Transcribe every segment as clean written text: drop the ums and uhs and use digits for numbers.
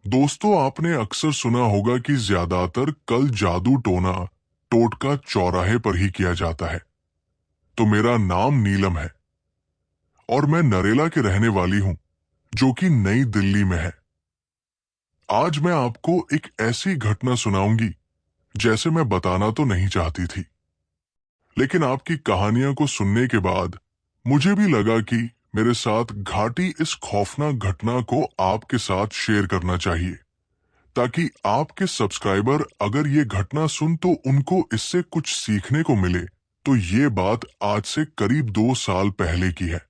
दोस्तों, आपने अक्सर सुना होगा कि ज्यादातर कल जादू टोना टोटका चौराहे पर ही किया जाता है। तो मेरा नाम नीलम है और मैं नरेला के रहने वाली हूं, जो कि नई दिल्ली में है। आज मैं आपको एक ऐसी घटना सुनाऊंगी जैसे मैं बताना तो नहीं चाहती थी, लेकिन आपकी कहानियां को सुनने के बाद मुझे भी लगा कि मेरे साथ घाटी इस खौफनाक घटना को आपके साथ शेयर करना चाहिए, ताकि आपके सब्सक्राइबर अगर ये घटना सुन तो उनको इससे कुछ सीखने को मिले। तो ये बात आज से करीब 2 साल पहले की है।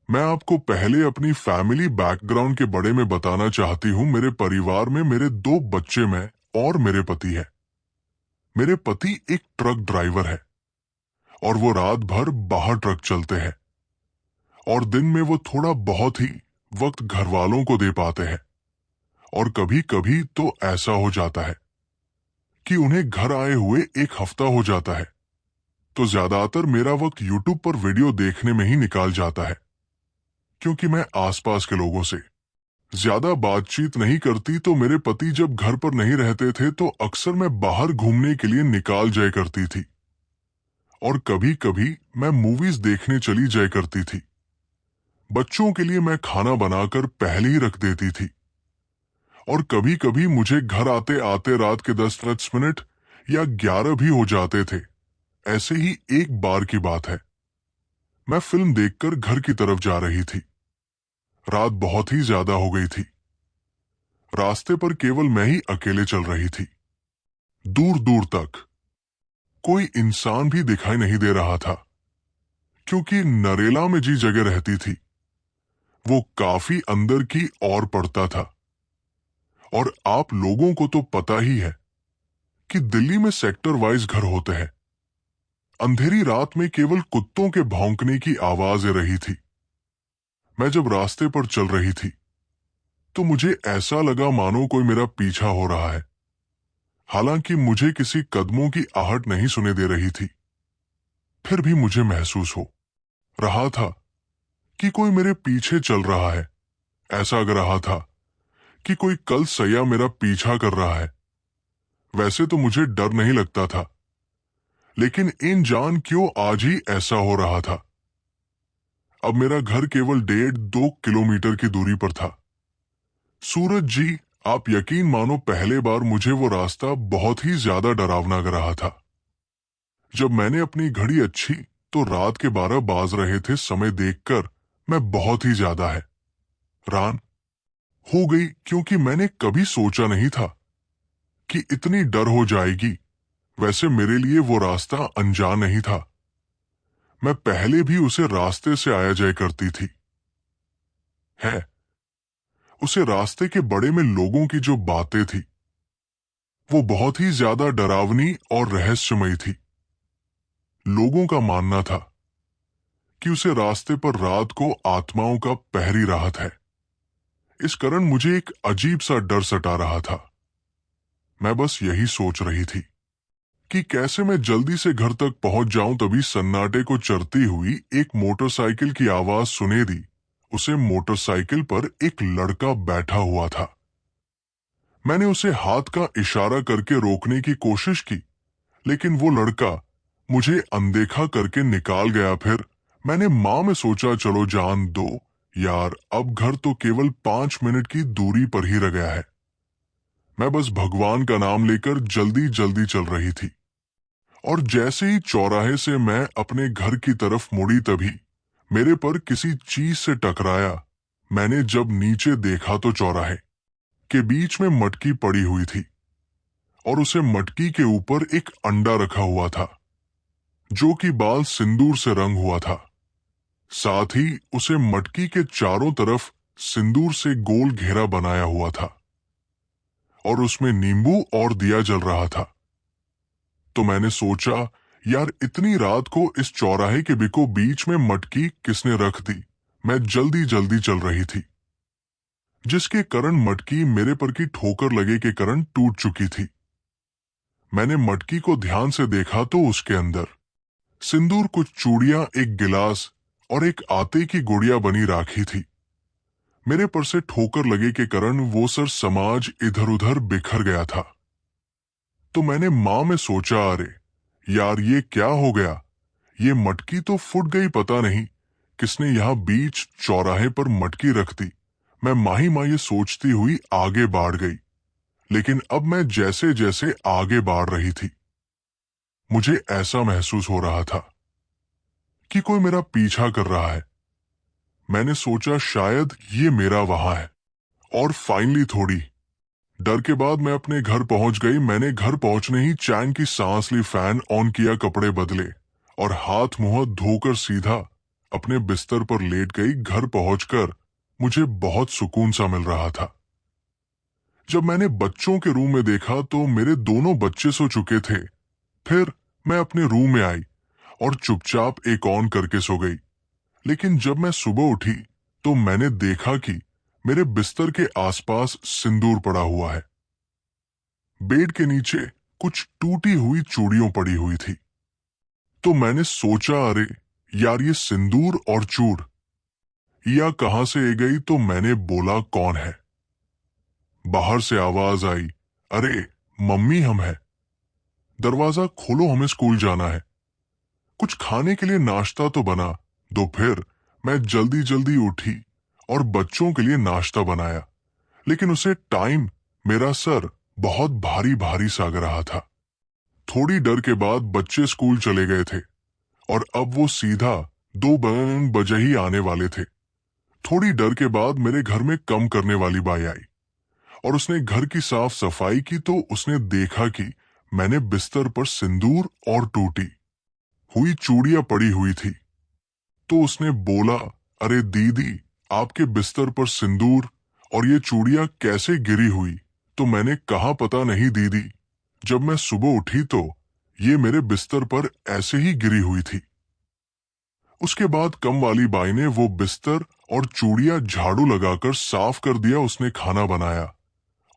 मैं आपको पहले अपनी फैमिली बैकग्राउंड के बारे में बताना चाहती हूँ। मेरे परिवार में मेरे 2 बच्चे, मैं और मेरे पति है। मेरे पति एक ट्रक ड्राइवर है और वो रात भर बाहर ट्रक चलते हैं और दिन में वो थोड़ा बहुत ही वक्त घर वालों को दे पाते हैं। और कभी कभी तो ऐसा हो जाता है कि उन्हें घर आए हुए 1 हफ्ता हो जाता है। तो ज्यादातर मेरा वक्त यूट्यूब पर वीडियो देखने में ही निकाल जाता है, क्योंकि मैं आसपास के लोगों से ज्यादा बातचीत नहीं करती। तो मेरे पति जब घर पर नहीं रहते थे तो अक्सर मैं बाहर घूमने के लिए निकाल जाया करती थी और कभी कभी मैं मूवीज देखने चली जाया करती थी। बच्चों के लिए मैं खाना बनाकर पहले ही रख देती थी और कभी कभी मुझे घर आते आते रात के 10 मिनट या 11 भी हो जाते थे। ऐसे ही एक बार की बात है, मैं फिल्म देखकर घर की तरफ जा रही थी। रात बहुत ही ज्यादा हो गई थी। रास्ते पर केवल मैं ही अकेले चल रही थी। दूर दूर तक कोई इंसान भी दिखाई नहीं दे रहा था, क्योंकि नरेला में जी जगह रहती थी वो काफी अंदर की ओर पड़ता था। और आप लोगों को तो पता ही है कि दिल्ली में सेक्टर वाइज घर होते हैं। अंधेरी रात में केवल कुत्तों के भौंकने की आवाज रही थी। मैं जब रास्ते पर चल रही थी तो मुझे ऐसा लगा मानो कोई मेरा पीछा हो रहा है। हालांकि मुझे किसी कदमों की आहट नहीं सुने दे रही थी, फिर भी मुझे महसूस हो रहा था कि कोई मेरे पीछे चल रहा है। ऐसा लग रहा था कि कोई कल सया मेरा पीछा कर रहा है। वैसे तो मुझे डर नहीं लगता था, लेकिन इन जान क्यों आज ही ऐसा हो रहा था। अब मेरा घर केवल 1.5-2 किलोमीटर की दूरी पर था। सूरज जी, आप यकीन मानो पहले बार मुझे वो रास्ता बहुत ही ज्यादा डरावना लग रहा था। जब मैंने अपनी घड़ी अच्छी तो रात के 12 बाज रहे थे। समय देखकर मैं बहुत ही ज्यादा हैरान हो गई, क्योंकि मैंने कभी सोचा नहीं था कि इतनी डर हो जाएगी। वैसे मेरे लिए वो रास्ता अनजान नहीं था। मैं पहले भी उसे रास्ते से आया जाया करती थी। है उसे रास्ते के बड़े में लोगों की जो बातें थी वो बहुत ही ज्यादा डरावनी और रहस्यमयी थी। लोगों का मानना था कि उसे रास्ते पर रात को आत्माओं का पहरी राहत है। इस कारण मुझे एक अजीब सा डर सता रहा था। मैं बस यही सोच रही थी कि कैसे मैं जल्दी से घर तक पहुंच जाऊं। तभी सन्नाटे को चरती हुई एक मोटरसाइकिल की आवाज सुने दी। उसे मोटरसाइकिल पर एक लड़का बैठा हुआ था। मैंने उसे हाथ का इशारा करके रोकने की कोशिश की, लेकिन वो लड़का मुझे अनदेखा करके निकाल गया। फिर मैंने मां में सोचा, चलो जान दो यार, अब घर तो केवल 5 मिनट की दूरी पर ही रह गया है। मैं बस भगवान का नाम लेकर जल्दी जल्दी चल रही थी और जैसे ही चौराहे से मैं अपने घर की तरफ मुड़ी तभी मेरे पर किसी चीज से टकराया। मैंने जब नीचे देखा तो चौराहे के बीच में मटकी पड़ी हुई थी और उसे मटकी के ऊपर एक अंडा रखा हुआ था, जो कि बाल सिंदूर से रंग हुआ था। साथ ही उसे मटकी के चारों तरफ सिंदूर से गोल घेरा बनाया हुआ था और उसमें नींबू और दिया जल रहा था। तो मैंने सोचा, यार इतनी रात को इस चौराहे के बीचों बीच में मटकी किसने रख दी। मैं जल्दी जल्दी चल रही थी, जिसके कारण मटकी मेरे पर की ठोकर लगे के कारण टूट चुकी थी। मैंने मटकी को ध्यान से देखा तो उसके अंदर सिंदूर, कुछ चूड़ियां, एक गिलास और एक आटे की गुड़िया बनी राखी थी। मेरे पर से ठोकर लगे के कारण वो सर समाज इधर उधर बिखर गया था। तो मैंने माँ में सोचा, अरे यार ये क्या हो गया, ये मटकी तो फूट गई, पता नहीं किसने यहाँ बीच चौराहे पर मटकी रख दी। मैं माही माँ ये सोचती हुई आगे बढ़ गई, लेकिन अब मैं जैसे जैसे आगे बढ़ रही थी मुझे ऐसा महसूस हो रहा था कि कोई मेरा पीछा कर रहा है। मैंने सोचा शायद ये मेरा वहां है। और फाइनली थोड़ी डर के बाद मैं अपने घर पहुंच गई। मैंने घर पहुंचने ही चैन की सांस ली, फैन ऑन किया, कपड़े बदले और हाथ मुंह धोकर सीधा अपने बिस्तर पर लेट गई। घर पहुंचकर मुझे बहुत सुकून सा मिल रहा था। जब मैंने बच्चों के रूम में देखा तो मेरे दोनों बच्चे सो चुके थे। फिर मैं अपने रूम में आई और चुपचाप एक ऑन करके सो गई। लेकिन जब मैं सुबह उठी तो मैंने देखा कि मेरे बिस्तर के आसपास सिंदूर पड़ा हुआ है। बेड के नीचे कुछ टूटी हुई चूड़ियों पड़ी हुई थी। तो मैंने सोचा, अरे यार ये सिंदूर और चूड़ या कहां से आ गई। तो मैंने बोला, कौन है? बाहर से आवाज आई, अरे मम्मी हम हैं, दरवाजा खोलो, हमें स्कूल जाना है। कुछ खाने के लिए नाश्ता तो बना दो। फिर मैं जल्दी जल्दी उठी और बच्चों के लिए नाश्ता बनाया। लेकिन उसे टाइम मेरा सर बहुत भारी भारी सा लग रहा था। थोड़ी डर के बाद बच्चे स्कूल चले गए थे और अब वो सीधा 2 बजे ही आने वाले थे। थोड़ी डर के बाद मेरे घर में कम करने वाली बाई आई और उसने घर की साफ सफाई की। तो उसने देखा कि मैंने बिस्तर पर सिंदूर और टूटी हुई चूड़ियां पड़ी हुई थी। तो उसने बोला, अरे दीदी, आपके बिस्तर पर सिंदूर और ये चूड़ियां कैसे गिरी हुई? तो मैंने कहा, पता नहीं दीदी, जब मैं सुबह उठी तो ये मेरे बिस्तर पर ऐसे ही गिरी हुई थी। उसके बाद कम वाली बाई ने वो बिस्तर और चूड़ियां झाड़ू लगाकर साफ कर दिया। उसने खाना बनाया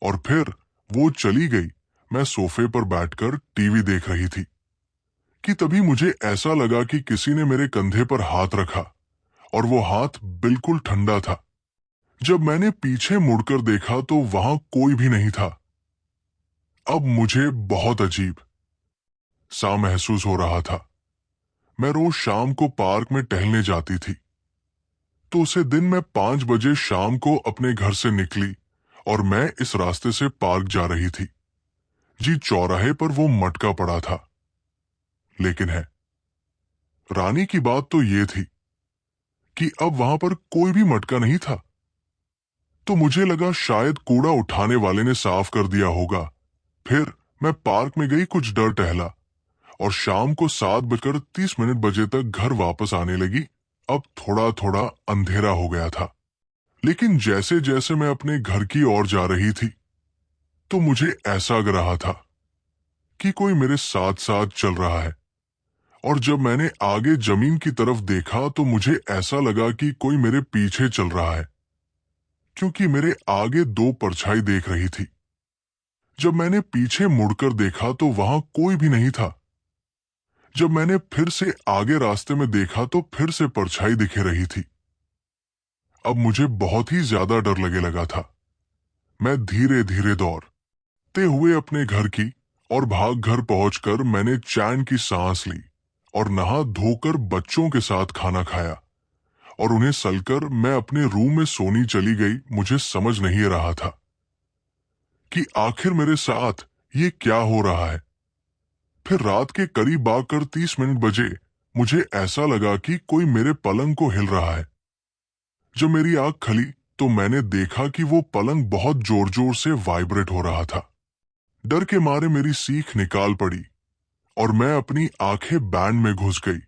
और फिर वो चली गई। मैं सोफे पर बैठकर टीवी देख रही थी कि तभी मुझे ऐसा लगा कि किसी ने मेरे कंधे पर हाथ रखा और वो हाथ बिल्कुल ठंडा था। जब मैंने पीछे मुड़कर देखा तो वहां कोई भी नहीं था। अब मुझे बहुत अजीब सा महसूस हो रहा था। मैं रोज शाम को पार्क में टहलने जाती थी। तो उसे दिन में 5 बजे शाम को अपने घर से निकली और मैं इस रास्ते से पार्क जा रही थी। जी, चौराहे पर वो मटका पड़ा था। लेकिन है रानी की बात तो ये थी कि अब वहां पर कोई भी मटका नहीं था। तो मुझे लगा शायद कूड़ा उठाने वाले ने साफ कर दिया होगा। फिर मैं पार्क में गई, कुछ डर टहला और शाम को 7:30 बजे तक घर वापस आने लगी। अब थोड़ा थोड़ा अंधेरा हो गया था। लेकिन जैसे जैसे मैं अपने घर की ओर जा रही थी तो मुझे ऐसा लग रहा था कि कोई मेरे साथ साथ चल रहा है। और जब मैंने आगे जमीन की तरफ देखा तो मुझे ऐसा लगा कि कोई मेरे पीछे चल रहा है, क्योंकि मेरे आगे 2 परछाई देख रही थी। जब मैंने पीछे मुड़कर देखा तो वहां कोई भी नहीं था। जब मैंने फिर से आगे रास्ते में देखा तो फिर से परछाई दिखे रही थी। अब मुझे बहुत ही ज्यादा डर लगे लगा था। मैं धीरे धीरे दौड़ते हुए अपने घर की और भाग घर पहुंचकर मैंने चैन की सांस ली और नहा धोकर बच्चों के साथ खाना खाया और उन्हें सलकर मैं अपने रूम में सोनी चली गई। मुझे समझ नहीं रहा था कि आखिर मेरे साथ ये क्या हो रहा है। फिर रात के करीब आकर 30 बजे मुझे ऐसा लगा कि कोई मेरे पलंग को हिल रहा है। जब मेरी आंख खुली तो मैंने देखा कि वो पलंग बहुत जोर जोर से वाइब्रेट हो रहा था। डर के मारे मेरी सीख निकाल पड़ी और मैं अपनी आंखें बैंड में घुस गई।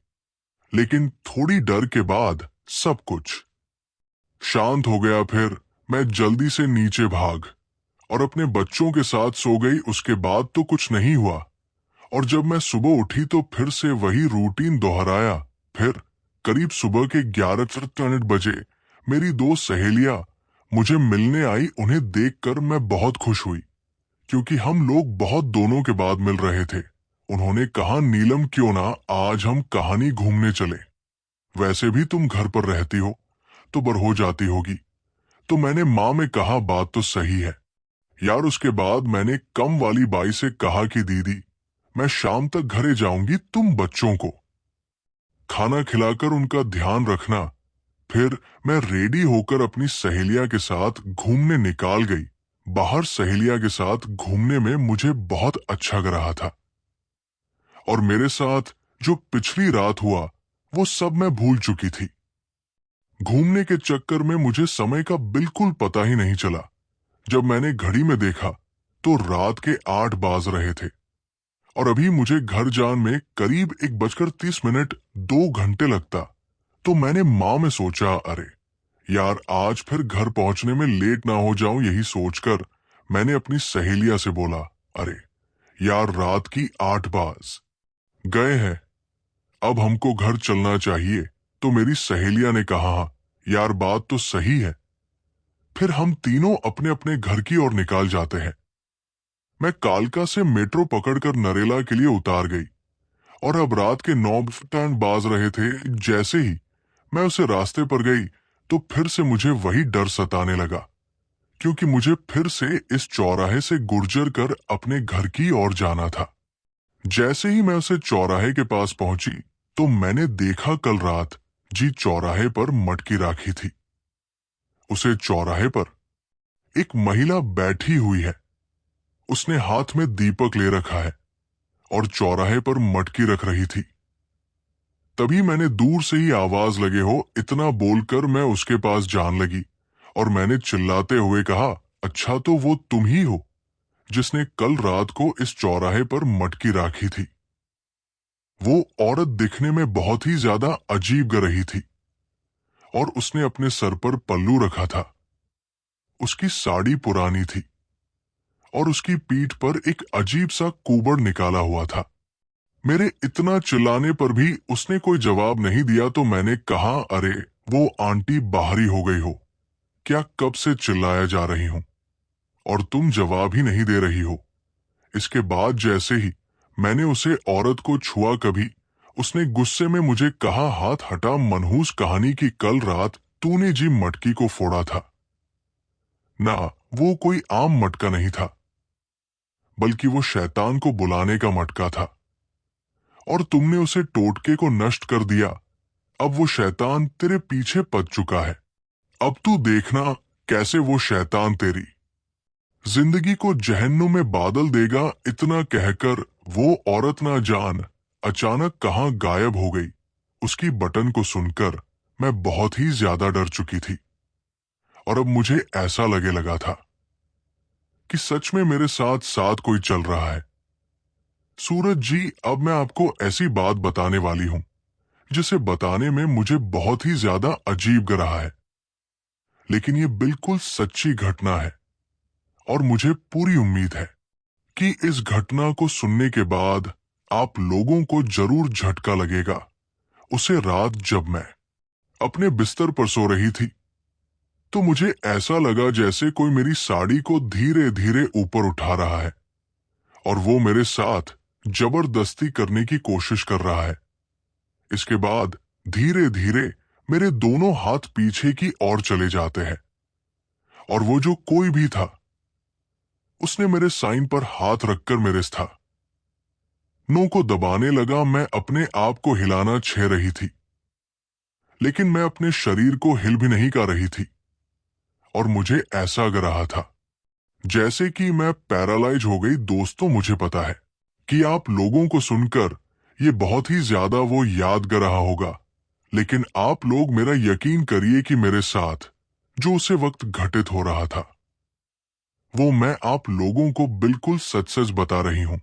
लेकिन थोड़ी डर के बाद सब कुछ शांत हो गया। फिर मैं जल्दी से नीचे भाग और अपने बच्चों के साथ सो गई। उसके बाद तो कुछ नहीं हुआ और जब मैं सुबह उठी तो फिर से वही रूटीन दोहराया। फिर करीब सुबह के 11:30 बजे मेरी 2 सहेलियां मुझे मिलने आई। उन्हें देखकर मैं बहुत खुश हुई क्योंकि हम लोग बहुत दोनों के बाद मिल रहे थे। उन्होंने कहा, नीलम क्यों ना आज हम कहानी घूमने चले, वैसे भी तुम घर पर रहती हो तो बोर हो जाती होगी, तो मैंने माँ में कहा बात तो सही है यार। उसके बाद मैंने कम वाली बाई से कहा कि दीदी मैं शाम तक घरे जाऊंगी, तुम बच्चों को खाना खिलाकर उनका ध्यान रखना। फिर मैं रेडी होकर अपनी सहेलिया के साथ घूमने निकाल गई। बाहर सहेलिया के साथ घूमने में मुझे बहुत अच्छा लग रहा था और मेरे साथ जो पिछली रात हुआ वो सब मैं भूल चुकी थी। घूमने के चक्कर में मुझे समय का बिल्कुल पता ही नहीं चला। जब मैंने घड़ी में देखा तो रात के 8 बाज रहे थे और अभी मुझे घर जान में करीब 1:30 2 घंटे लगता। तो मैंने माँ में सोचा, अरे यार आज फिर घर पहुंचने में लेट ना हो जाऊं, यही सोचकर मैंने अपनी सहेलिया से बोला, अरे यार रात की 8 बाज गए हैं, अब हमको घर चलना चाहिए। तो मेरी सहेलिया ने कहा, यार बात तो सही है। फिर हम तीनों अपने अपने घर की ओर निकाल जाते हैं। मैं कालका से मेट्रो पकड़कर नरेला के लिए उतार गई और अब रात के 9 बाज रहे थे। जैसे ही मैं उसे रास्ते पर गई तो फिर से मुझे वही डर सताने लगा, क्योंकि मुझे फिर से इस चौराहे से गुर्जर कर अपने घर की ओर जाना था। जैसे ही मैं उसे चौराहे के पास पहुंची तो मैंने देखा कल रात जी चौराहे पर मटकी राखी थी। उसे चौराहे पर एक महिला बैठी हुई है। उसने हाथ में दीपक ले रखा है और चौराहे पर मटकी रख रही थी। तभी मैंने दूर से ही आवाज लगे हो इतना बोलकर मैं उसके पास जान लगी और मैंने चिल्लाते हुए कहा, अच्छा तो वो तुम ही हो जिसने कल रात को इस चौराहे पर मटकी राखी थी। वो औरत दिखने में बहुत ही ज्यादा अजीब लग रही थी और उसने अपने सर पर पल्लू रखा था। उसकी साड़ी पुरानी थी और उसकी पीठ पर एक अजीब सा कुबड़ निकाला हुआ था। मेरे इतना चिल्लाने पर भी उसने कोई जवाब नहीं दिया तो मैंने कहा, अरे वो आंटी बाहरी हो गई हो क्या? कब से चिल्लाया जा रही हूं और तुम जवाब ही नहीं दे रही हो। इसके बाद जैसे ही मैंने उसे औरत को छुआ कभी, उसने गुस्से में मुझे कहा, हाथ हटा, मनहूस कहानी की कल रात तूने जी मटकी को फोड़ा था ना। वो कोई आम मटका नहीं था बल्कि वो शैतान को बुलाने का मटका था और तुमने उसे टोटके को नष्ट कर दिया। अब वो शैतान तेरे पीछे पद चुका है। अब तू देखना कैसे वो शैतान तेरी जिंदगी को जहन्नुम में बादल देगा। इतना कहकर वो औरत ना जान अचानक कहां गायब हो गई। उसकी बटन को सुनकर मैं बहुत ही ज्यादा डर चुकी थी और अब मुझे ऐसा लगे लगा था कि सच में मेरे साथ साथ कोई चल रहा है। सूरज जी, अब मैं आपको ऐसी बात बताने वाली हूं जिसे बताने में मुझे बहुत ही ज्यादा अजीब लग रहा है, लेकिन ये बिल्कुल सच्ची घटना है और मुझे पूरी उम्मीद है कि इस घटना को सुनने के बाद आप लोगों को जरूर झटका लगेगा। उसे रात जब मैं अपने बिस्तर पर सो रही थी तो मुझे ऐसा लगा जैसे कोई मेरी साड़ी को धीरे धीरे ऊपर उठा रहा है और वो मेरे साथ जबरदस्ती करने की कोशिश कर रहा है। इसके बाद धीरे धीरे मेरे दोनों हाथ पीछे की ओर चले जाते हैं और वो जो कोई भी था उसने मेरे साइन पर हाथ रखकर मेरे था नो को दबाने लगा। मैं अपने आप को हिलाना छह रही थी लेकिन मैं अपने शरीर को हिल भी नहीं कर रही थी और मुझे ऐसा लग रहा था जैसे कि मैं पैरालाइज हो गई। दोस्तों, मुझे पता है कि आप लोगों को सुनकर ये बहुत ही ज्यादा वो याद कर रहा होगा, लेकिन आप लोग मेरा यकीन करिए कि मेरे साथ जो उसे वक्त घटित हो रहा था वो मैं आप लोगों को बिल्कुल सच सच बता रही हूं।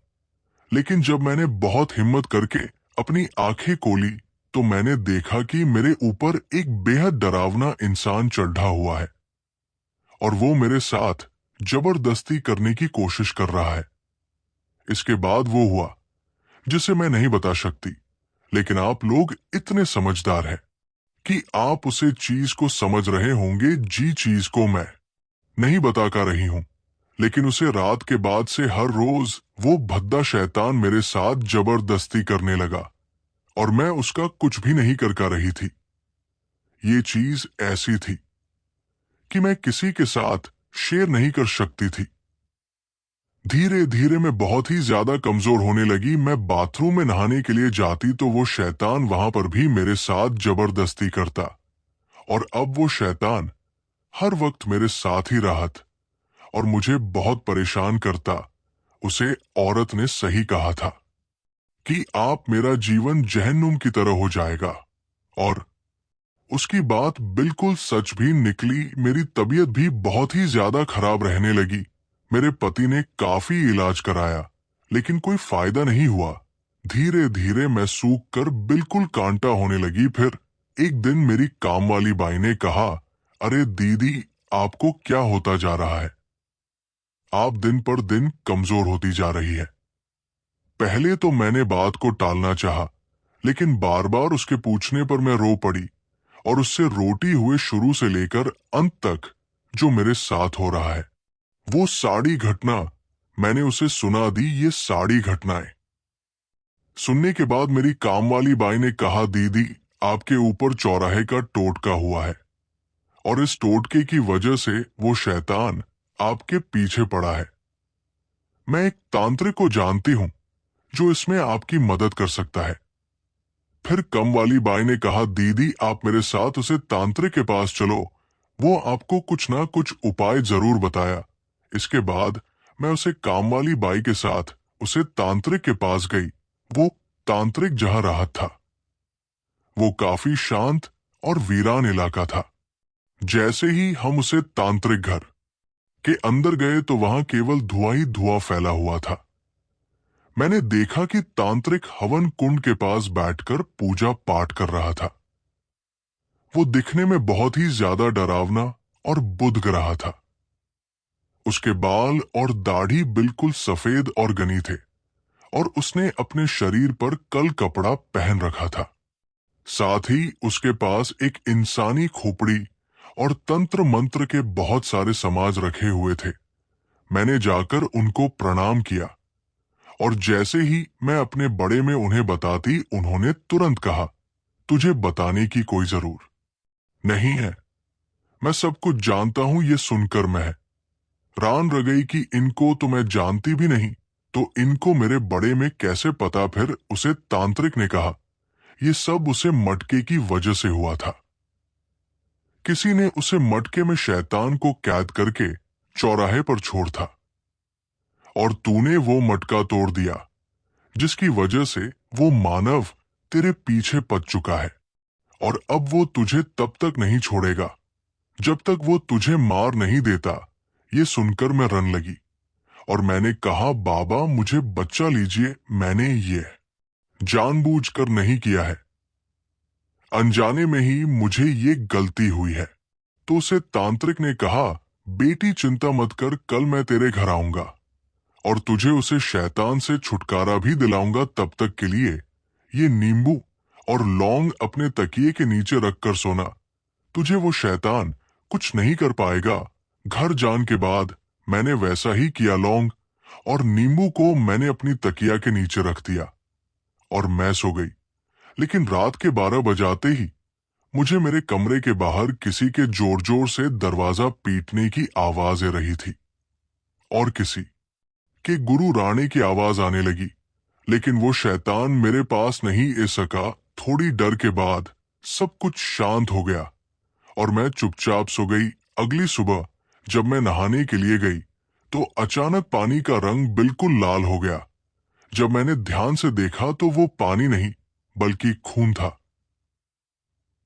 लेकिन जब मैंने बहुत हिम्मत करके अपनी आंखें खोली तो मैंने देखा कि मेरे ऊपर एक बेहद डरावना इंसान चढ़ा हुआ है और वो मेरे साथ जबरदस्ती करने की कोशिश कर रहा है। इसके बाद वो हुआ जिसे मैं नहीं बता सकती, लेकिन आप लोग इतने समझदार हैं कि आप उसे चीज को समझ रहे होंगे। जी चीज को मैं नहीं बता कर रही हूं, लेकिन उसे रात के बाद से हर रोज वो भद्दा शैतान मेरे साथ जबरदस्ती करने लगा और मैं उसका कुछ भी नहीं कर रही थी। ये चीज ऐसी थी कि मैं किसी के साथ शेयर नहीं कर सकती थी। धीरे धीरे मैं बहुत ही ज्यादा कमजोर होने लगी। मैं बाथरूम में नहाने के लिए जाती तो वो शैतान वहां पर भी मेरे साथ जबरदस्ती करता, और अब वो शैतान हर वक्त मेरे साथ ही रहा और मुझे बहुत परेशान करता। उसे औरत ने सही कहा था कि आप मेरा जीवन जहन्नुम की तरह हो जाएगा, और उसकी बात बिल्कुल सच भी निकली। मेरी तबीयत भी बहुत ही ज्यादा खराब रहने लगी। मेरे पति ने काफी इलाज कराया, लेकिन कोई फायदा नहीं हुआ। धीरे धीरे मैं सूख कर बिल्कुल कांटा होने लगी। फिर एक दिन मेरी काम वाली बाई ने कहा, अरे दीदी, आपको क्या होता जा रहा है? आप दिन पर दिन कमजोर होती जा रही है। पहले तो मैंने बात को टालना चाहा, लेकिन बार बार उसके पूछने पर मैं रो पड़ी, और उससे रोटी हुए शुरू से लेकर अंत तक जो मेरे साथ हो रहा है। वो सारी घटना मैंने उसे सुना दी। ये सारी घटनाएं सुनने के बाद मेरी काम वाली बाई ने कहा, दीदी, आपके ऊपर चौराहे का टोटका हुआ है, और इस टोटके की वजह से वो शैतान आपके पीछे पड़ा है। मैं एक तांत्रिक को जानती हूं जो इसमें आपकी मदद कर सकता है। फिर कम वाली बाई ने कहा, दीदी, आप मेरे साथ उसे तांत्रिक के पास चलो, वो आपको कुछ ना कुछ उपाय जरूर बताया। इसके बाद मैं उसे काम वाली बाई के साथ उसे तांत्रिक के पास गई। वो तांत्रिक जहां राहत था, वो काफी शांत और वीरान इलाका था। जैसे ही हम उसे तांत्रिक घर के अंदर गए तो वहां केवल धुआं ही धुआं फैला हुआ था। मैंने देखा कि तांत्रिक हवन कुंड के पास बैठकर पूजा पाठ कर रहा था। वो दिखने में बहुत ही ज्यादा डरावना और बुद्ध रहा था। उसके बाल और दाढ़ी बिल्कुल सफेद और घनी थे, और उसने अपने शरीर पर कल कपड़ा पहन रखा था। साथ ही उसके पास एक इंसानी खोपड़ी और तंत्र मंत्र के बहुत सारे समाज रखे हुए थे। मैंने जाकर उनको प्रणाम किया, और जैसे ही मैं अपने बड़े में उन्हें बताती, उन्होंने तुरंत कहा, तुझे बताने की कोई जरूर नहीं है, मैं सब कुछ जानता हूं। ये सुनकर मैं रान रह गई कि इनको तो मैं जानती भी नहीं, तो इनको मेरे बड़े में कैसे पता? फिर उसे तांत्रिक ने कहा, ये सब उसे मटके की वजह से हुआ था। किसी ने उसे मटके में शैतान को कैद करके चौराहे पर छोड़ था, और तूने वो मटका तोड़ दिया, जिसकी वजह से वो मानव तेरे पीछे पड़ चुका है, और अब वो तुझे तब तक नहीं छोड़ेगा जब तक वो तुझे मार नहीं देता। ये सुनकर मैं रन लगी, और मैंने कहा, बाबा, मुझे बच्चा लीजिए, मैंने ये जानबूझकर नहीं किया है, अनजाने में ही मुझे ये गलती हुई है। तो उसे तांत्रिक ने कहा, बेटी, चिंता मत कर, कल मैं तेरे घर आऊंगा और तुझे उसे शैतान से छुटकारा भी दिलाऊंगा। तब तक के लिए ये नींबू और लौंग अपने तकिए के नीचे रखकर सोना, तुझे वो शैतान कुछ नहीं कर पाएगा। घर जान के बाद मैंने वैसा ही किया। लौंग और नींबू को मैंने अपनी तकिया के नीचे रख दिया, और मैं सो गई। लेकिन रात के 12 बजाते ही मुझे मेरे कमरे के बाहर किसी के जोर जोर से दरवाजा पीटने की आवाज आ रही थी, और किसी के गुरु राणे की आवाज आने लगी। लेकिन वो शैतान मेरे पास नहीं आ सका। थोड़ी डर के बाद सब कुछ शांत हो गया, और मैं चुपचाप सो गई। अगली सुबह जब मैं नहाने के लिए गई तो अचानक पानी का रंग बिल्कुल लाल हो गया। जब मैंने ध्यान से देखा तो वो पानी नहीं बल्कि खून था।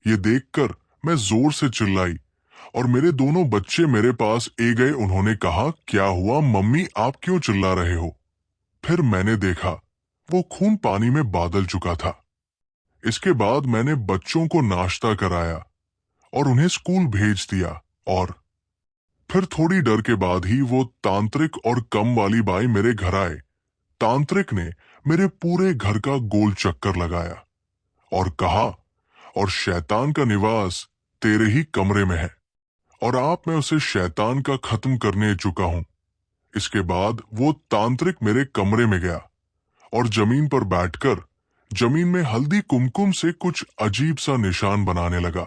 ये देखकर मैं जोर से चिल्लाई, और मेरे दोनों बच्चे मेरे पास ए गए। उन्होंने कहा, क्या हुआ मम्मी, आप क्यों चिल्ला रहे हो? फिर मैंने देखा वो खून पानी में बादल चुका था। इसके बाद मैंने बच्चों को नाश्ता कराया और उन्हें स्कूल भेज दिया, और फिर थोड़ी डर के बाद ही वो तांत्रिक और कम वाली बाई मेरे घर आए। तांत्रिक ने मेरे पूरे घर का गोल चक्कर लगाया और कहा, और शैतान का निवास तेरे ही कमरे में है, और आप मैं उसे शैतान का खत्म करने चुका हूं। इसके बाद वो तांत्रिक मेरे कमरे में गया और जमीन पर बैठकर जमीन में हल्दी कुमकुम से कुछ अजीब सा निशान बनाने लगा,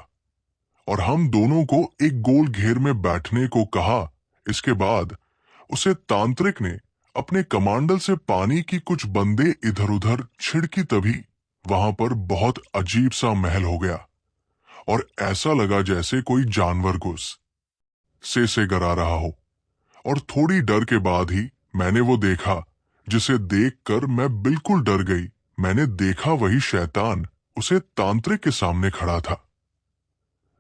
और हम दोनों को एक गोल घेर में बैठने को कहा। इसके बाद उसे तांत्रिक ने अपने कमांडल से पानी की कुछ बूंदें इधर उधर छिड़की, तभी वहां पर बहुत अजीब सा महल हो गया और ऐसा लगा जैसे कोई जानवर घुस से गरा रहा हो। और थोड़ी डर के बाद ही मैंने वो देखा जिसे देखकर मैं बिल्कुल डर गई। मैंने देखा वही शैतान उसे तांत्रिक के सामने खड़ा था,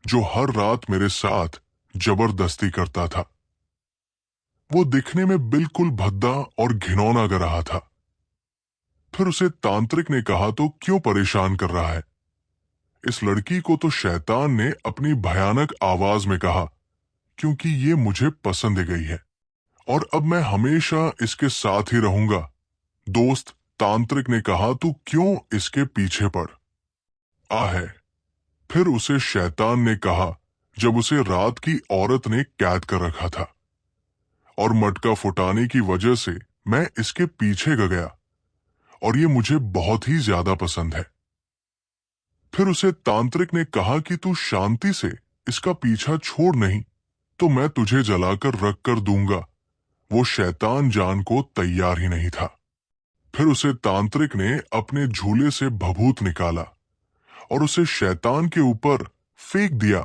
जो हर रात मेरे साथ जबरदस्ती करता था। वो दिखने में बिल्कुल भद्दा और घिनौना लग रहा था। फिर उसे तांत्रिक ने कहा, तो क्यों परेशान कर रहा है? इस लड़की को तो शैतान ने अपनी भयानक आवाज में कहा, क्योंकि ये मुझे पसंद गई है और अब मैं हमेशा इसके साथ ही रहूंगा। दोस्त, तांत्रिक ने कहा, तू क्यों इसके पीछे पड़ आ है? फिर उसे शैतान ने कहा, जब उसे रात की औरत ने कैद कर रखा था और मटका फुटाने की वजह से मैं इसके पीछे गया और ये मुझे बहुत ही ज्यादा पसंद है। फिर उसे तांत्रिक ने कहा कि तू शांति से इसका पीछा छोड़, नहीं तो मैं तुझे जलाकर रख कर दूंगा। वो शैतान जान को तैयार ही नहीं था। फिर उसे तांत्रिक ने अपने झूले से भभूत निकाला और उसे शैतान के ऊपर फेंक दिया।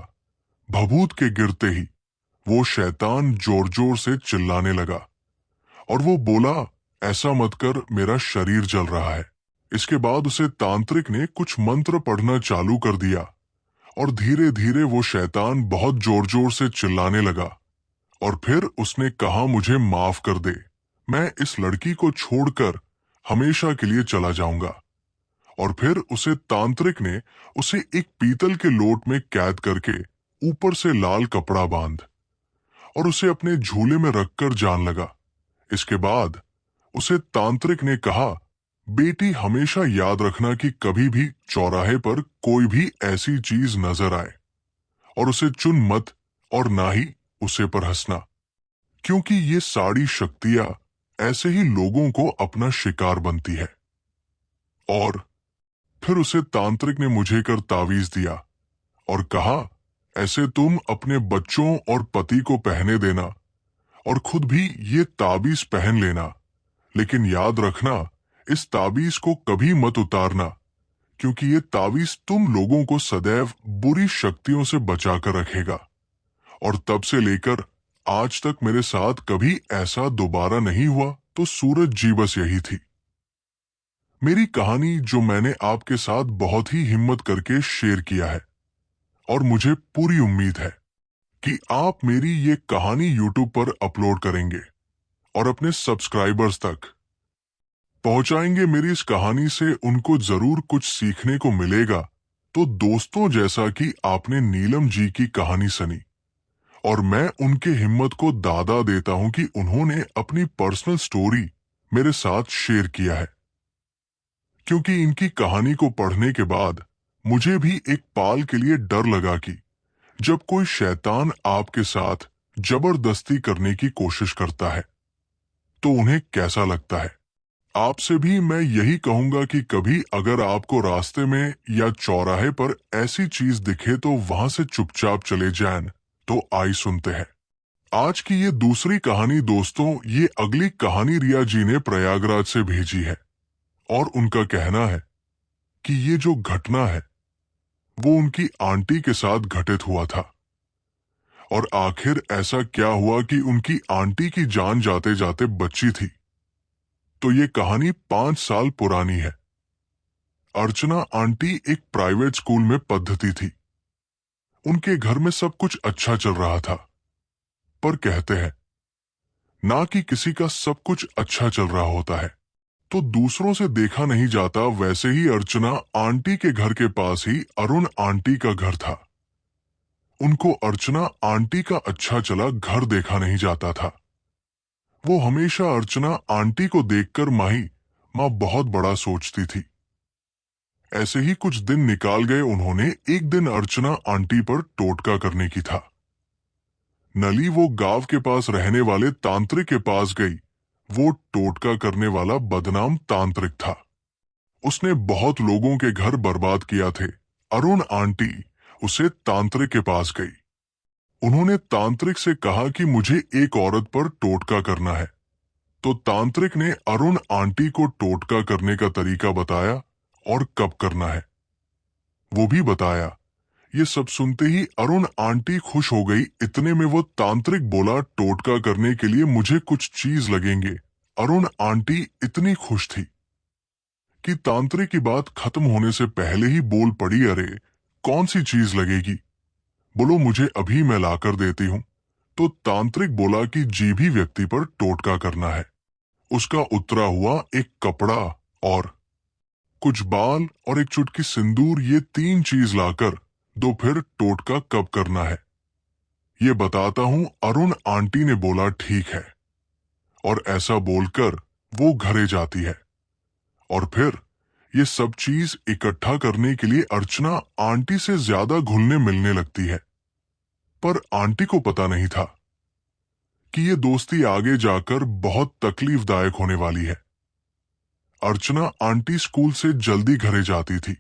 भभूत के गिरते ही वो शैतान जोर जोर से चिल्लाने लगा और वो बोला, ऐसा मत कर, मेरा शरीर जल रहा है। इसके बाद उसे तांत्रिक ने कुछ मंत्र पढ़ना चालू कर दिया और धीरे धीरे वो शैतान बहुत जोर जोर से चिल्लाने लगा। और फिर उसने कहा, मुझे माफ कर दे, मैं इस लड़की को छोड़कर हमेशा के लिए चला जाऊंगा। और फिर उसे तांत्रिक ने उसे एक पीतल के लोट में कैद करके ऊपर से लाल कपड़ा बांध और उसे अपने झूले में रखकर जान लगा। इसके बाद उसे तांत्रिक ने कहा, बेटी हमेशा याद रखना कि कभी भी चौराहे पर कोई भी ऐसी चीज नजर आए और उसे चुन मत और ना ही उसे पर हंसना, क्योंकि ये सारी शक्तियां ऐसे ही लोगों को अपना शिकार बनती है। और फिर उसे तांत्रिक ने मुझे कर तावीज दिया और कहा, ऐसे तुम अपने बच्चों और पति को पहने देना और खुद भी ये ताबीज पहन लेना, लेकिन याद रखना इस ताबीज को कभी मत उतारना, क्योंकि ये ताबीज तुम लोगों को सदैव बुरी शक्तियों से बचाकर रखेगा। और तब से लेकर आज तक मेरे साथ कभी ऐसा दोबारा नहीं हुआ। तो सूरज जी बस यही थी मेरी कहानी, जो मैंने आपके साथ बहुत ही हिम्मत करके शेयर किया है। और मुझे पूरी उम्मीद है कि आप मेरी ये कहानी YouTube पर अपलोड करेंगे और अपने सब्सक्राइबर्स तक पहुंचाएंगे। मेरी इस कहानी से उनको जरूर कुछ सीखने को मिलेगा। तो दोस्तों, जैसा कि आपने नीलम जी की कहानी सुनी और मैं उनके हिम्मत को दादा देता हूं कि उन्होंने अपनी पर्सनल स्टोरी मेरे साथ शेयर किया है, क्योंकि इनकी कहानी को पढ़ने के बाद मुझे भी एक पाल के लिए डर लगा कि जब कोई शैतान आपके साथ जबरदस्ती करने की कोशिश करता है तो उन्हें कैसा लगता है। आपसे भी मैं यही कहूंगा कि कभी अगर आपको रास्ते में या चौराहे पर ऐसी चीज दिखे तो वहां से चुपचाप चले जाएं। तो आई सुनते हैं आज की ये दूसरी कहानी। दोस्तों, ये अगली कहानी रिया जी ने प्रयागराज से भेजी है और उनका कहना है कि ये जो घटना है वो उनकी आंटी के साथ घटित हुआ था। और आखिर ऐसा क्या हुआ कि उनकी आंटी की जान जाते जाते बची थी। तो ये कहानी 5 साल पुरानी है। अर्चना आंटी एक प्राइवेट स्कूल में पढ़ती थी। उनके घर में सब कुछ अच्छा चल रहा था, पर कहते हैं ना कि किसी का सब कुछ अच्छा चल रहा होता है तो दूसरों से देखा नहीं जाता। वैसे ही अर्चना आंटी के घर के पास ही अरुण आंटी का घर था। उनको अर्चना आंटी का अच्छा चला घर देखा नहीं जाता था। वो हमेशा अर्चना आंटी को देखकर माँ बहुत बड़ा सोचती थी। ऐसे ही कुछ दिन निकाल गए उन्होंने। एक दिन अर्चना आंटी पर टोटका करने की था। नली वो गांव के पास रहने वाले तांत्रिक के पास गई। वो टोटका करने वाला बदनाम तांत्रिक था। उसने बहुत लोगों के घर बर्बाद किया थे। अरुण आंटी उसे तांत्रिक के पास गई। उन्होंने तांत्रिक से कहा कि मुझे एक औरत पर टोटका करना है। तो तांत्रिक ने अरुण आंटी को टोटका करने का तरीका बताया और कब करना है वो भी बताया। ये सब सुनते ही अरुण आंटी खुश हो गई। इतने में वो तांत्रिक बोला, टोटका करने के लिए मुझे कुछ चीज लगेंगे। अरुण आंटी इतनी खुश थी कि तांत्रिक की बात खत्म होने से पहले ही बोल पड़ी, अरे कौन सी चीज लगेगी, बोलो मुझे अभी मैं लाकर देती हूं। तो तांत्रिक बोला कि जीभी व्यक्ति पर टोटका करना है। उसका उत्तरा हुआ एक कपड़ा और कुछ बाल और एक चुटकी सिंदूर, ये 3 चीज लाकर दो, फिर टोटका कब करना है ये बताता हूं। अरुण आंटी ने बोला ठीक है, और ऐसा बोलकर वो घरे जाती है। और फिर ये सब चीज इकट्ठा करने के लिए अर्चना आंटी से ज्यादा घुलने मिलने लगती है। पर आंटी को पता नहीं था कि ये दोस्ती आगे जाकर बहुत तकलीफदायक होने वाली है। अर्चना आंटी स्कूल से जल्दी घरे जाती थी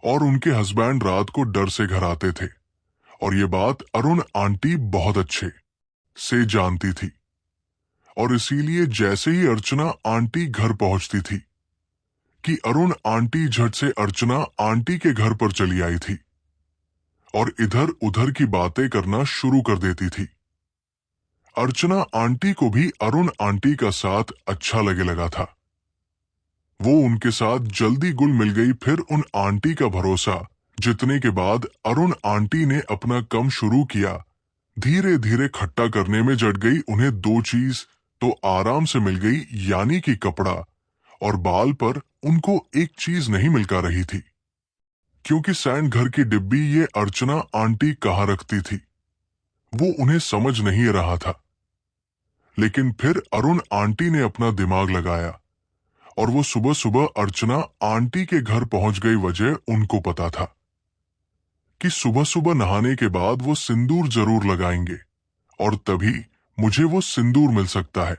और उनके हस्बैंड रात को डर से घर आते थे, और ये बात अरुण आंटी बहुत अच्छे से जानती थी। और इसीलिए जैसे ही अर्चना आंटी घर पहुंचती थी कि अरुण आंटी झट से अर्चना आंटी के घर पर चली आई थी और इधर उधर की बातें करना शुरू कर देती थी। अर्चना आंटी को भी अरुण आंटी का साथ अच्छा लगे लगा था। वो उनके साथ जल्दी घुल मिल गई। फिर उन आंटी का भरोसा जितने के बाद अरुण आंटी ने अपना कम शुरू किया। धीरे धीरे खट्टा करने में जट गई। उन्हें 2 चीज तो आराम से मिल गई, यानी कि कपड़ा और बाल। पर उनको एक चीज नहीं मिलकर रही थी, क्योंकि सैंड घर की डिब्बी ये अर्चना आंटी कहाँ रखती थी वो उन्हें समझ नहीं रहा था। लेकिन फिर अरुण आंटी ने अपना दिमाग लगाया और वो सुबह सुबह अर्चना आंटी के घर पहुंच गई। वजह उनको पता था कि सुबह सुबह नहाने के बाद वो सिंदूर जरूर लगाएंगे और तभी मुझे वो सिंदूर मिल सकता है।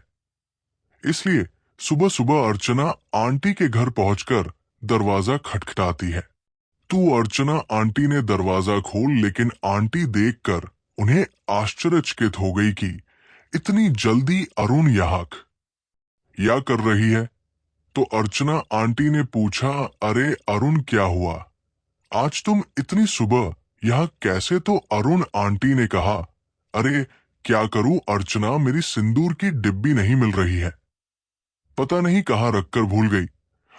इसलिए सुबह सुबह अर्चना आंटी के घर पहुंचकर दरवाजा खटखटाती है। तू अर्चना आंटी ने दरवाजा खोल, लेकिन आंटी देखकर उन्हें आश्चर्यचकित हो गई कि इतनी जल्दी अरुण यहाँ क्या कर रही है। तो अर्चना आंटी ने पूछा, अरे अरुण क्या हुआ, आज तुम इतनी सुबह यहाँ कैसे। तो अरुण आंटी ने कहा, अरे क्या करूं अर्चना, मेरी सिंदूर की डिब्बी नहीं मिल रही है, पता नहीं कहाँ रखकर भूल गई,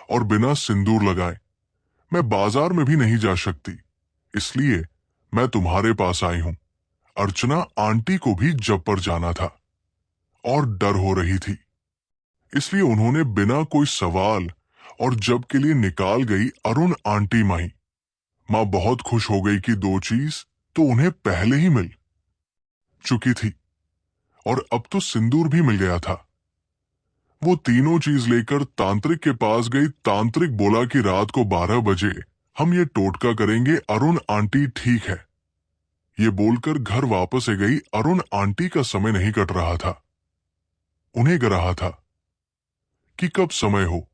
और बिना सिंदूर लगाए मैं बाजार में भी नहीं जा सकती, इसलिए मैं तुम्हारे पास आई हूं। अर्चना आंटी को भी जब पर जाना था और डर हो रही थी, इसलिए उन्होंने बिना कोई सवाल और जब के लिए निकाल गई अरुण आंटी माही। मां बहुत खुश हो गई कि 2 चीज तो उन्हें पहले ही मिल चुकी थी और अब तो सिंदूर भी मिल गया था। वो तीनों चीज लेकर तांत्रिक के पास गई। तांत्रिक बोला कि रात को 12 बजे हम ये टोटका करेंगे। अरुण आंटी ठीक है ये बोलकर घर वापस आ गई। अरुण आंटी का समय नहीं कट रहा था, उन्हें ग रहा था कि कब समय हो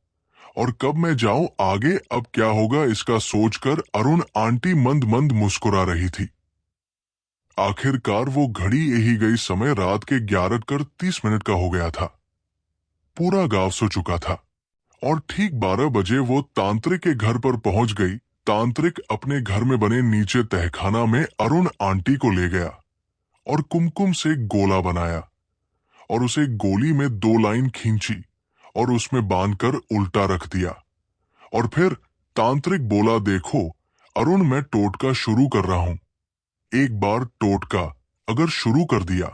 और कब मैं जाऊं आगे। अब क्या होगा इसका सोचकर अरुण आंटी मंद मंद मुस्कुरा रही थी। आखिरकार वो घड़ी यही गई। समय रात के 11:30 का हो गया था। पूरा गांव सो चुका था और ठीक 12 बजे वो तांत्रिक के घर पर पहुंच गई। तांत्रिक अपने घर में बने नीचे तहखाना में अरुण आंटी को ले गया और कुमकुम से गोला बनाया और उसे गोली में 2 लाइन खींची और उसमें बांधकर उल्टा रख दिया। और फिर तांत्रिक बोला, देखो अरुण, मैं टोटका शुरू कर रहा हूं। एक बार टोटका अगर शुरू कर दिया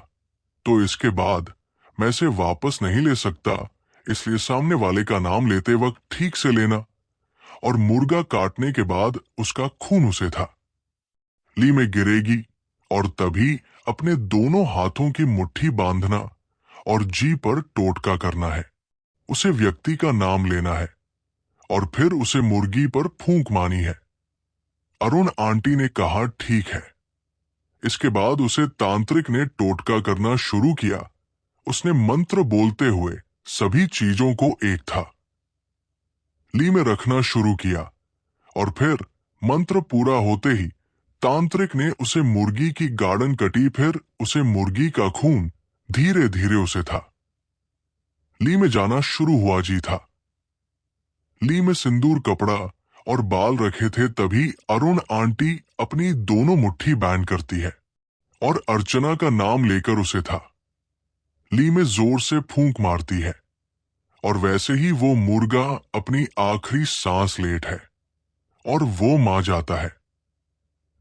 तो इसके बाद मैं इसे वापस नहीं ले सकता, इसलिए सामने वाले का नाम लेते वक्त ठीक से लेना। और मुर्गा काटने के बाद उसका खून उसे था ली में गिरेगी और तभी अपने दोनों हाथों की मुट्ठी बांधना और जी पर टोटका करना है। उसे व्यक्ति का नाम लेना है और फिर उसे मुर्गी पर फूंक मानी है। अरुण आंटी ने कहा ठीक है। इसके बाद उसे तांत्रिक ने टोटका करना शुरू किया। उसने मंत्र बोलते हुए सभी चीजों को एक था ली में रखना शुरू किया और फिर मंत्र पूरा होते ही तांत्रिक ने उसे मुर्गी की गार्डन कटी, फिर उसे मुर्गी का खून धीरे धीरे उसे था। ली में जाना शुरू हुआ जी था। ली में सिंदूर कपड़ा और बाल रखे थे, तभी अरुण आंटी अपनी दोनों मुट्ठी बैंड करती है और अर्चना का नाम लेकर उसे था। ली में जोर से फूंक मारती है और वैसे ही वो मुर्गा अपनी आखिरी सांस लेट है और वो मां जाता है।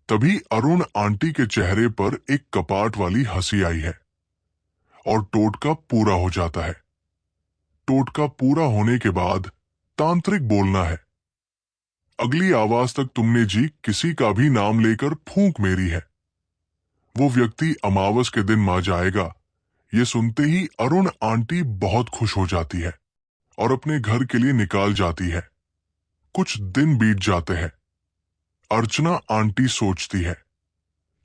तभी अरुण आंटी के चेहरे पर एक कपाट वाली हंसी आई है और टोटका पूरा हो जाता है। टोटका पूरा होने के बाद तांत्रिक बोलना है, अगली आवाज तक तुमने जी किसी का भी नाम लेकर फूंक मेरी है, वो व्यक्ति अमावस के दिन मां जाएगा। ये सुनते ही अरुण आंटी बहुत खुश हो जाती है और अपने घर के लिए निकाल जाती है। कुछ दिन बीत जाते हैं। अर्चना आंटी सोचती है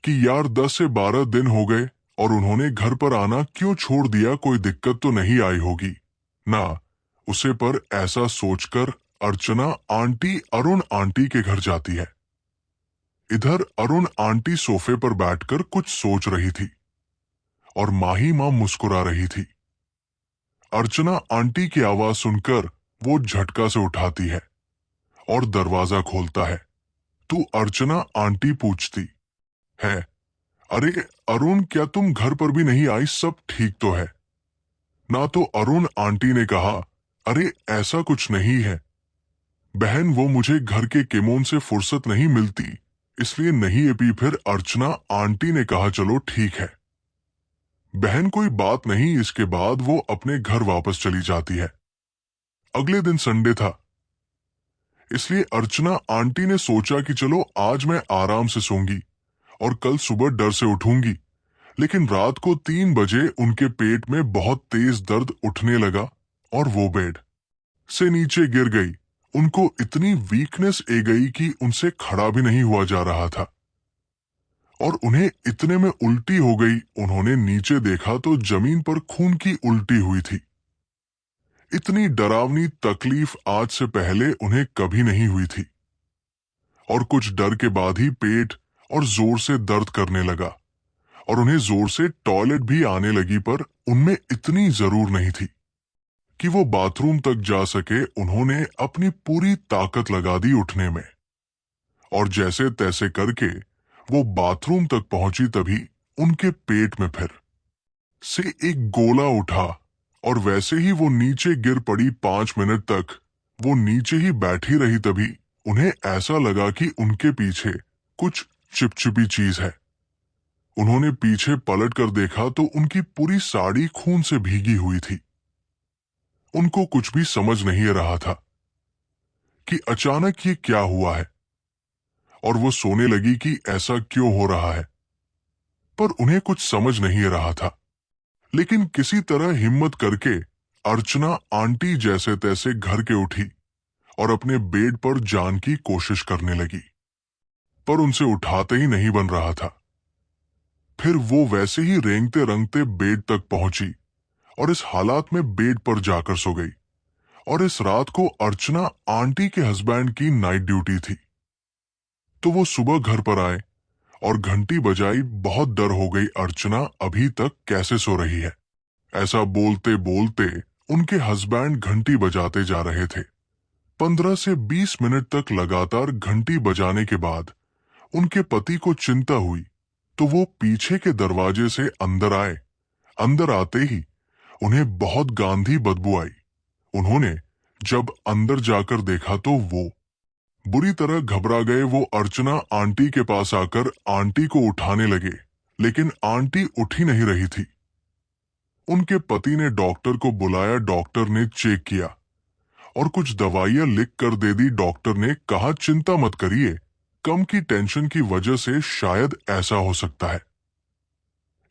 कि यार 10 से 12 दिन हो गए और उन्होंने घर पर आना क्यों छोड़ दिया, कोई दिक्कत तो नहीं आई होगी ना उसे। पर ऐसा सोचकर अर्चना आंटी अरुण आंटी के घर जाती है। इधर अरुण आंटी सोफे पर बैठकर कुछ सोच रही थी और माही मां मुस्कुरा रही थी। अर्चना आंटी की आवाज सुनकर वो झटका से उठाती है और दरवाजा खोलता है। तू अर्चना आंटी पूछती है, अरे अरुण क्या तुम घर पर भी नहीं आई, सब ठीक तो है ना? तो अरुण आंटी ने कहा, अरे ऐसा कुछ नहीं है बहन, वो मुझे घर के केमोन से फुर्सत नहीं मिलती इसलिए नहीं एपी। फिर अर्चना आंटी ने कहा, चलो ठीक है बहन, कोई बात नहीं। इसके बाद वो अपने घर वापस चली जाती है। अगले दिन संडे था, इसलिए अर्चना आंटी ने सोचा कि चलो आज मैं आराम से सोऊंगी और कल सुबह डर से उठूंगी। लेकिन रात को 3 बजे उनके पेट में बहुत तेज दर्द उठने लगा और वो बेड से नीचे गिर गई। उनको इतनी वीकनेस आ गई कि उनसे खड़ा भी नहीं हुआ जा रहा था और उन्हें इतने में उल्टी हो गई। उन्होंने नीचे देखा तो जमीन पर खून की उल्टी हुई थी। इतनी डरावनी तकलीफ आज से पहले उन्हें कभी नहीं हुई थी और कुछ डर के बाद ही पेट और जोर से दर्द करने लगा और उन्हें जोर से टॉयलेट भी आने लगी, पर उनमें इतनी जरूर नहीं थी कि वो बाथरूम तक जा सके। उन्होंने अपनी पूरी ताकत लगा दी उठने में और जैसे तैसे करके वो बाथरूम तक पहुंची, तभी उनके पेट में फिर से एक गोला उठा और वैसे ही वो नीचे गिर पड़ी। 5 मिनट तक वो नीचे ही बैठी रही। तभी उन्हें ऐसा लगा कि उनके पीछे कुछ चिपचिपी चीज है। उन्होंने पीछे पलट कर देखा तो उनकी पूरी साड़ी खून से भीगी हुई थी। उनको कुछ भी समझ नहीं रहा था कि अचानक ये क्या हुआ है और वो सोने लगी कि ऐसा क्यों हो रहा है, पर उन्हें कुछ समझ नहीं रहा था। लेकिन किसी तरह हिम्मत करके अर्चना आंटी जैसे तैसे घर के उठी और अपने बेड पर जान की कोशिश करने लगी, पर उनसे उठाते ही नहीं बन रहा था। फिर वो वैसे ही रेंगते रंगते बेड तक पहुंची और इस हालात में बेड पर जाकर सो गई। और इस रात को अर्चना आंटी के हस्बैंड की नाइट ड्यूटी थी, तो वो सुबह घर पर आए और घंटी बजाई। बहुत डर हो गई अर्चना, अभी तक कैसे सो रही है। ऐसा बोलते बोलते उनके हस्बैंड घंटी बजाते जा रहे थे। 15 से 20 मिनट तक लगातार घंटी बजाने के बाद उनके पति को चिंता हुई, तो वो पीछे के दरवाजे से अंदर आए। अंदर आते ही उन्हें बहुत गांधी बदबू आई। उन्होंने जब अंदर जाकर देखा तो वो बुरी तरह घबरा गए। वो अर्चना आंटी के पास आकर आंटी को उठाने लगे, लेकिन आंटी उठ ही नहीं रही थी। उनके पति ने डॉक्टर को बुलाया। डॉक्टर ने चेक किया और कुछ दवाइयां लिख कर दे दी। डॉक्टर ने कहा, चिंता मत करिए, कम की टेंशन की वजह से शायद ऐसा हो सकता है,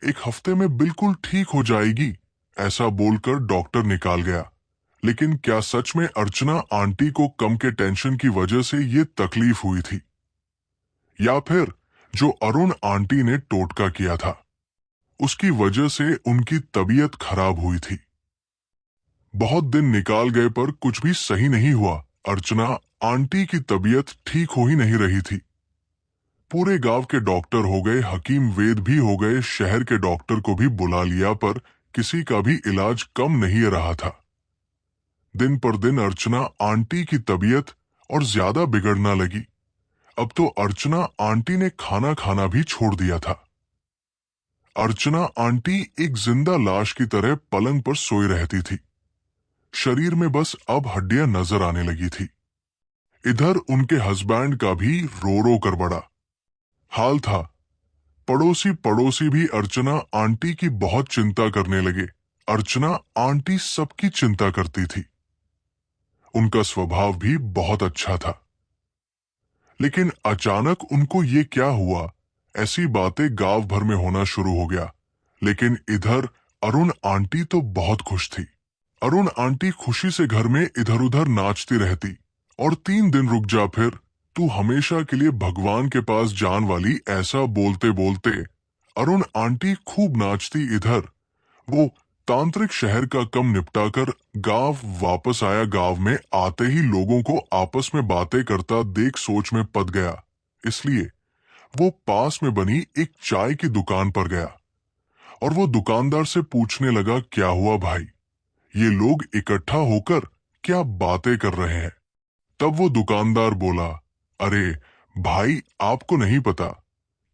1 हफ्ते में बिल्कुल ठीक हो जाएगी। ऐसा बोलकर डॉक्टर निकाल गया। लेकिन क्या सच में अर्चना आंटी को कम के टेंशन की वजह से ये तकलीफ हुई थी, या फिर जो अरुण आंटी ने टोटका किया था उसकी वजह से उनकी तबीयत खराब हुई थी? बहुत दिन निकाल गए पर कुछ भी सही नहीं हुआ। अर्चना आंटी की तबीयत ठीक हो ही नहीं रही थी। पूरे गांव के डॉक्टर हो गए, हकीम वेद भी हो गए, शहर के डॉक्टर को भी बुला लिया, पर किसी का भी इलाज कम नहीं रहा था। दिन पर दिन अर्चना आंटी की तबीयत और ज्यादा बिगड़ना लगी। अब तो अर्चना आंटी ने खाना खाना भी छोड़ दिया था। अर्चना आंटी एक जिंदा लाश की तरह पलंग पर सोई रहती थी। शरीर में बस अब हड्डियां नजर आने लगी थी। इधर उनके हस्बैंड का भी रो रो कर बड़ा हाल था। पड़ोसी पड़ोसी भी अर्चना आंटी की बहुत चिंता करने लगे। अर्चना आंटी सबकी चिंता करती थी। उनका स्वभाव भी बहुत अच्छा था। लेकिन अचानक उनको ये क्या हुआ, ऐसी बातें गांव भर में होना शुरू हो गया। लेकिन इधर अरुण आंटी तो बहुत खुश थी। अरुण आंटी खुशी से घर में इधर उधर नाचती रहती। और 3 दिन रुक जा, फिर तू हमेशा के लिए भगवान के पास जान वाली, ऐसा बोलते बोलते अरुण आंटी खूब नाचती। इधर वो तांत्रिक शहर का कम निपटाकर गांव वापस आया। गांव में आते ही लोगों को आपस में बातें करता देख सोच में पड़ गया। इसलिए वो पास में बनी एक चाय की दुकान पर गया और वो दुकानदार से पूछने लगा, क्या हुआ भाई, ये लोग इकट्ठा होकर क्या बातें कर रहे हैं? तब वो दुकानदार बोला, अरे भाई, आपको नहीं पता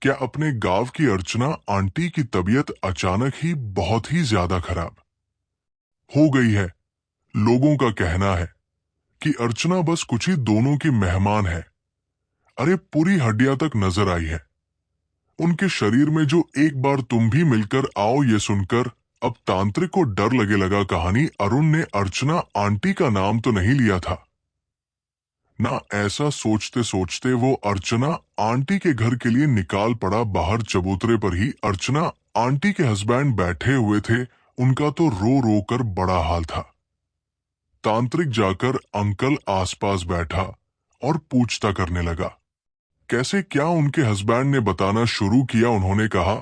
क्या अपने गांव की अर्चना आंटी की तबीयत अचानक ही बहुत ही ज्यादा खराब हो गई है। लोगों का कहना है कि अर्चना बस कुछ ही दोनों की मेहमान है। अरे पूरी हड्डियां तक नजर आई है उनके शरीर में, जो एक बार तुम भी मिलकर आओ। ये सुनकर अब तांत्रिक को डर लगे लगा। कहानी अरुण ने अर्चना आंटी का नाम तो नहीं लिया था ना। ऐसा सोचते सोचते वो अर्चना आंटी के घर के लिए निकाल पड़ा। बाहर चबूतरे पर ही अर्चना आंटी के हस्बैंड बैठे हुए थे। उनका तो रो रो कर बड़ा हाल था। तांत्रिक जाकर अंकल आसपास बैठा और पूछता करने लगा, कैसे क्या? उनके हस्बैंड ने बताना शुरू किया। उन्होंने कहा,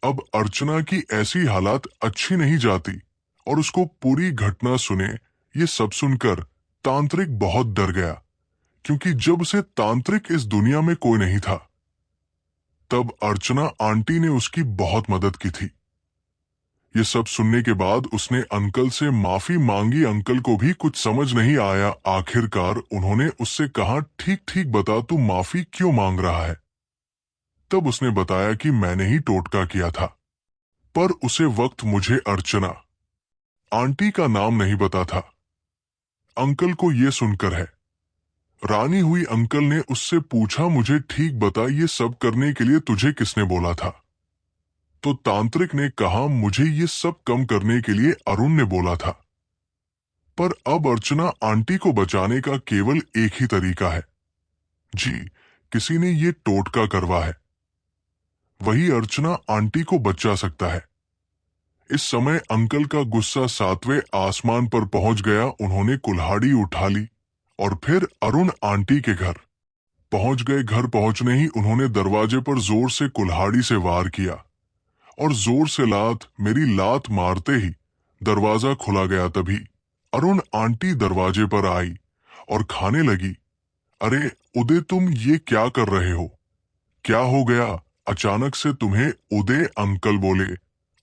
अब अर्चना की ऐसी हालात अच्छी नहीं जाती। और उसको पूरी घटना सुने। ये सब सुनकर तांत्रिक बहुत डर गया, क्योंकि जब से तांत्रिक इस दुनिया में कोई नहीं था। तब अर्चना आंटी ने उसकी बहुत मदद की थी। ये सब सुनने के बाद उसने अंकल से माफी मांगी। अंकल को भी कुछ समझ नहीं आया। आखिरकार उन्होंने उससे कहा, ठीक ठीक बता, तू माफी क्यों मांग रहा है? तब उसने बताया कि मैंने ही टोटका किया था, पर उसे वक्त मुझे अर्चना आंटी का नाम नहीं पता था। अंकल को यह सुनकर है रानी हुई। अंकल ने उससे पूछा, मुझे ठीक बता, ये सब करने के लिए तुझे किसने बोला था? तो तांत्रिक ने कहा, मुझे ये सब कम करने के लिए अरुण ने बोला था। पर अब अर्चना आंटी को बचाने का केवल एक ही तरीका है। जी, किसी ने ये टोटका करवा है, वही अर्चना आंटी को बचा सकता है। इस समय अंकल का गुस्सा 7वें आसमान पर पहुंच गया। उन्होंने कुल्हाड़ी उठा ली और फिर अरुण आंटी के घर पहुंच गए। घर पहुंचने ही उन्होंने दरवाजे पर जोर से कुल्हाड़ी से वार किया और जोर से मेरी लात मारते ही दरवाजा खुला गया। तभी अरुण आंटी दरवाजे पर आई और खाने लगी। अरे उदय, तुम ये क्या कर रहे हो? क्या हो गया? अचानक से तुम्हें उदय अंकल बोले।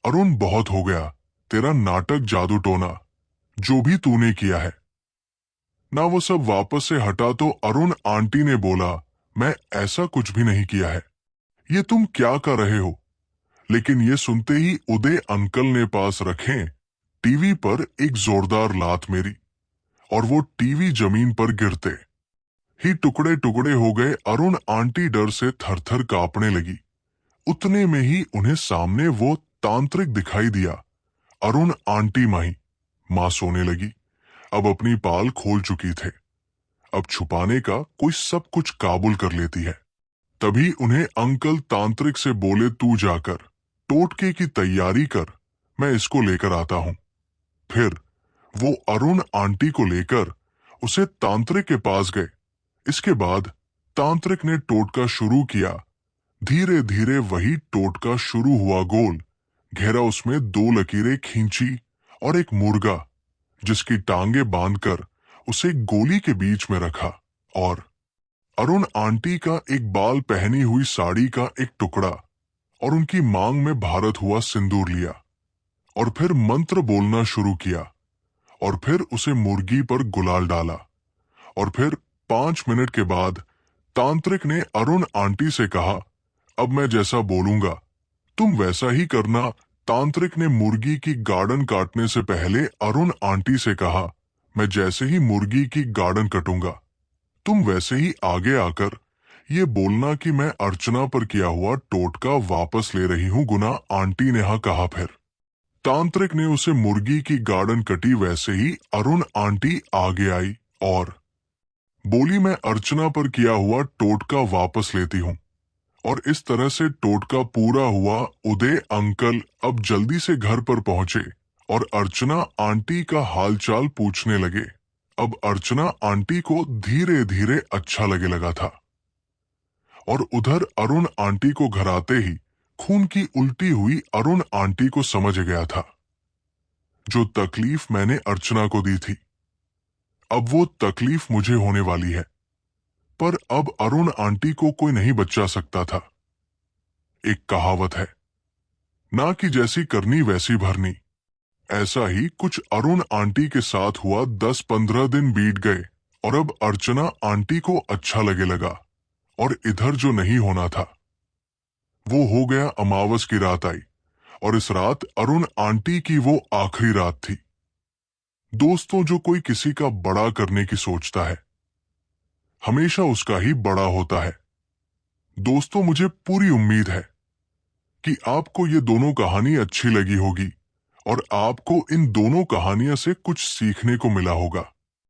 अरुण, बहुत हो गया तेरा नाटक, जादू टोना, जो भी तूने किया है ना। वो सब वापस से हटा तो अरुण आंटी ने बोला, मैं ऐसा कुछ भी नहीं किया है, ये तुम क्या कर रहे हो? लेकिन ये सुनते ही उदय अंकल ने पास रखे टीवी पर एक जोरदार लात मेरी और वो टीवी जमीन पर गिरते ही टुकड़े टुकड़े हो गए। अरुण आंटी डर से थरथर कांपने लगी। उतने में ही उन्हें सामने वो तांत्रिक दिखाई दिया। अरुण आंटी मां सोने लगी। अब अपनी पाल खोल चुकी थे। अब छुपाने का कोई सब कुछ काबुल कर लेती है। तभी उन्हें अंकल तांत्रिक से बोले, तू जाकर टोटके की तैयारी कर, मैं इसको लेकर आता हूं। फिर वो अरुण आंटी को लेकर उसे तांत्रिक के पास गए। इसके बाद तांत्रिक ने टोटका शुरू किया। धीरे धीरे वही टोटका शुरू हुआ। गोल घेरा, उसमें 2 लकीरें खींची और एक मुर्गा जिसकी टांगे बांधकर उसे गोली के बीच में रखा और अरुण आंटी का एक बाल पहनी हुई साड़ी का एक टुकड़ा और उनकी मांग में भारत हुआ सिंदूर लिया और फिर मंत्र बोलना शुरू किया और फिर उसे मुर्गी पर गुलाल डाला और फिर 5 मिनट के बाद तांत्रिक ने अरुण आंटी से कहा, अब मैं जैसा बोलूंगा तुम वैसा ही करना। तांत्रिक ने मुर्गी की गार्डन काटने से पहले अरुण आंटी से कहा, मैं जैसे ही मुर्गी की गार्डन कटूंगा तुम वैसे ही आगे आकर ये बोलना कि मैं अर्चना पर किया हुआ टोटका वापस ले रही हूं गुना। आंटी ने हाँ कहा। फिर तांत्रिक ने उसे मुर्गी की गार्डन कटी, वैसे ही अरुण आंटी आगे आई और बोली, मैं अर्चना पर किया हुआ टोटका वापस लेती हूं। और इस तरह से टोटका पूरा हुआ। उदय अंकल अब जल्दी से घर पर पहुंचे और अर्चना आंटी का हालचाल पूछने लगे। अब अर्चना आंटी को धीरे धीरे अच्छा लगे लगा था और उधर अरुण आंटी को घर आते ही खून की उल्टी हुई अरुण आंटी को समझ गया था जो तकलीफ मैंने अर्चना को दी थी अब वो तकलीफ मुझे होने वाली है। पर अब अरुण आंटी को कोई नहीं बचा सकता था। एक कहावत है ना कि जैसी करनी वैसी भरनी। ऐसा ही कुछ अरुण आंटी के साथ हुआ। 10-15 दिन बीत गए और अब अर्चना आंटी को अच्छा लगे लगा और इधर जो नहीं होना था वो हो गया। अमावस की रात आई और इस रात अरुण आंटी की वो आखिरी रात थी। दोस्तों, जो कोई किसी का बड़ा करने की सोचता है हमेशा उसका ही बड़ा होता है। दोस्तों, मुझे पूरी उम्मीद है कि आपको ये दोनों कहानी अच्छी लगी होगी और आपको इन दोनों कहानियों से कुछ सीखने को मिला होगा।